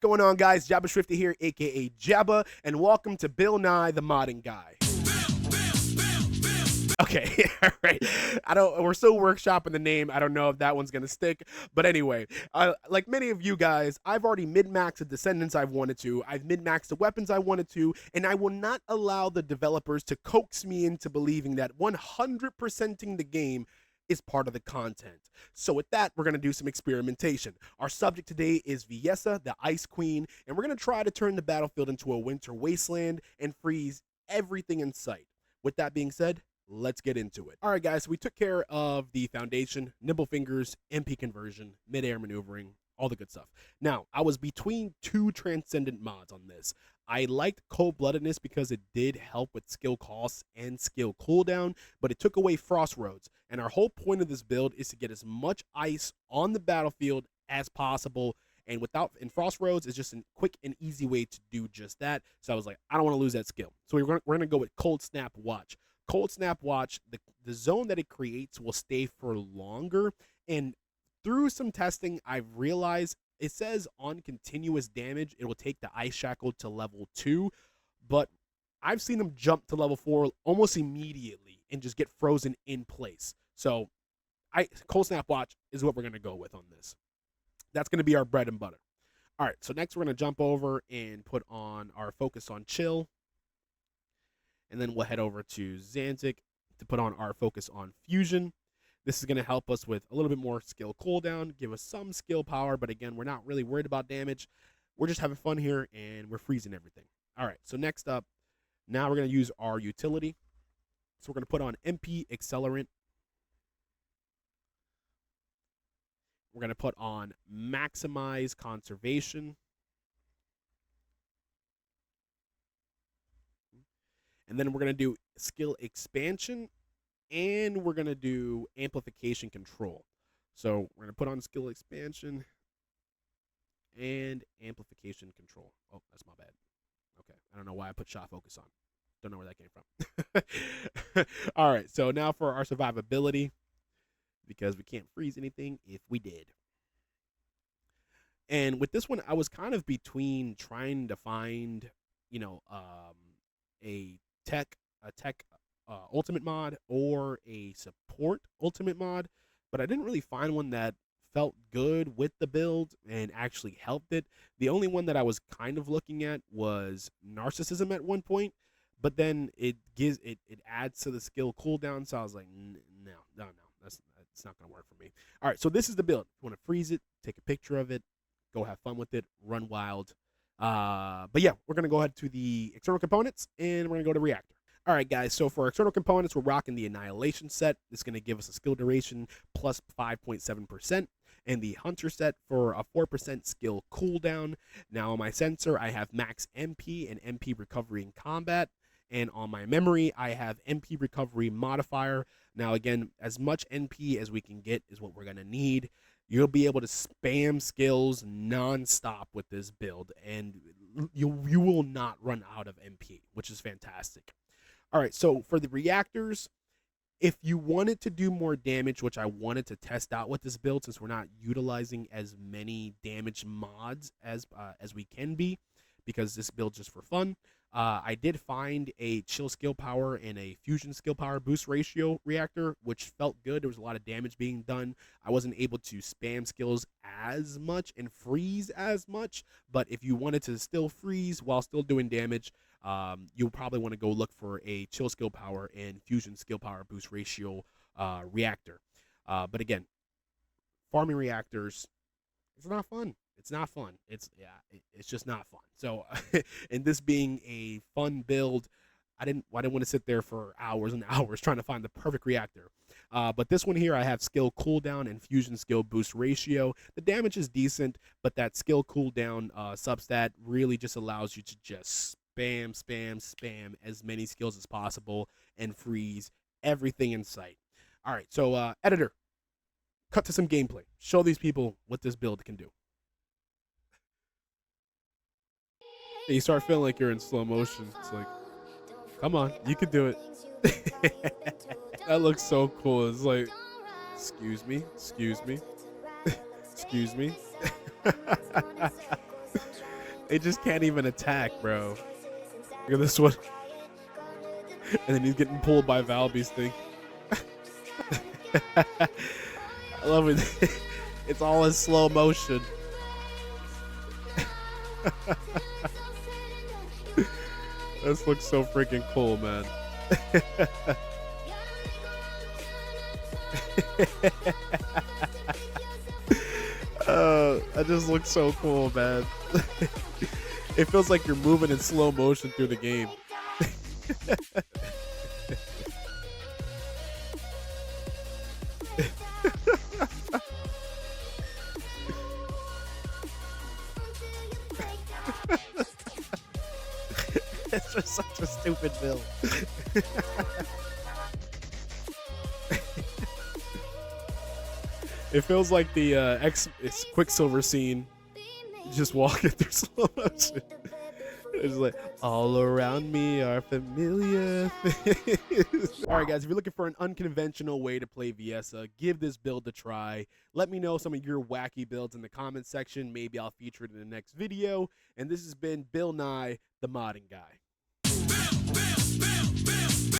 Going on, guys? Jabba Shrifty here, aka Jabba, and welcome to Bill Nye the Modding Guy. Okay, all right. We're still workshopping the name. I don't know if that one's gonna stick, but anyway, like many of you guys, I've already min-maxed the descendants I've wanted to. I've min-maxed the weapons I wanted to, and I will not allow the developers to coax me into believing that 100%ing the game is part of the content. So with that, we're going to do some experimentation. Our subject today is Viessa, the Ice Queen, and we're going to try to turn the battlefield into a winter wasteland and freeze everything in sight. With that being said, let's get into it. All right, guys, so we took care of the foundation, nimble fingers, MP conversion, mid-air maneuvering, all the good stuff. Now, I was between two transcendent mods on this. I liked cold-bloodedness because it did help with skill costs and skill cooldown, but it took away frost roads. And our whole point of this build is to get as much ice on the battlefield as possible. And frost roads is just a quick and easy way to do just that. So I was like, I don't want to lose that skill. So we're going to go with Cold Snap Watch. Cold Snap Watch, the zone that it creates will stay for longer. And through some testing, I've realized it says on continuous damage, it will take the ice shackle to level 2, but I've seen them jump to level 4 almost immediately and just get frozen in place. So Cold Snap Watch is what we're going to go with on this. That's going to be our bread and butter. All right, so next we're going to jump over and put on our focus on chill. And then we'll head over to Xantic to put on our focus on fusion. This is going to help us with a little bit more skill cooldown, give us some skill power, but again, we're not really worried about damage. We're just having fun here, and we're freezing everything. All right, so next up, now we're going to use our utility. So we're going to put on MP Accelerant. We're going to put on Maximize Conservation. And then we're going to do Skill Expansion. And we're going to do Amplification Control. So we're going to put on Skill Expansion and Amplification Control. Oh, that's my bad. Okay, I don't know why I put Shot Focus on. Don't know where that came from. All right, so now for our survivability, because we can't freeze anything if we did. And with this one, I was kind of between trying to find, a tech ultimate mod or a support ultimate mod, but I didn't really find one that felt good with the build and actually helped it. The only one that I was kind of looking at was Narcissism at one point, but then it adds to the skill cooldown, so I was like, no, that's not gonna work for me. All right, so this is the build. You want to freeze it, take a picture of it, go have fun with it, run wild. But yeah, we're gonna go ahead to the external components and we're gonna go to reactor. All right, guys, so for external components, we're rocking the Annihilation set. It's going to give us a skill duration plus 5.7%, and the Hunter set for a 4% skill cooldown. Now, on my sensor, I have max MP and MP recovery in combat, and on my memory, I have MP recovery modifier. Now, again, as much NP as we can get is what we're going to need. You'll be able to spam skills non-stop with this build, and you will not run out of MP, which is fantastic. All right, so for the reactors, if you wanted to do more damage, which I wanted to test out with this build since we're not utilizing as many damage mods as we can be, because this build's just for fun, I did find a chill skill power and a fusion skill power boost ratio reactor, which felt good. There was a lot of damage being done. I wasn't able to spam skills as much and freeze as much, but if you wanted to still freeze while still doing damage, you'll probably want to go look for a chill skill power and fusion skill power boost ratio reactor. But again, farming reactors, it's not fun. It's not fun. It's just not fun. So, and this being a fun build, I didn't want to sit there for hours and hours trying to find the perfect reactor. But this one here, I have skill cooldown and fusion skill boost ratio. The damage is decent, but that skill cooldown substat really just allows you to just spam as many skills as possible and freeze everything in sight. All right, so editor, cut to some gameplay. Show these people what this build can do. You start feeling like you're in slow motion. It's like, come on, you can do it. That looks so cool. It's like, excuse me. They just can't even attack, bro. Look at this one. And then he's getting pulled by Valby's thing. I love it. It's all in slow motion. This looks so freaking cool, man. That just looks so cool, man. It feels like you're moving in slow motion through the game. It's just such a stupid build. It feels like the Quicksilver scene, just walking through slow motion. It's like, all around me are familiar things. All right, guys, if you're looking for an unconventional way to play Viessa, give this build a try. Let me know some of your wacky builds in the comments section. Maybe I'll feature it in the next video. And this has been Bill Nye, the modding guy.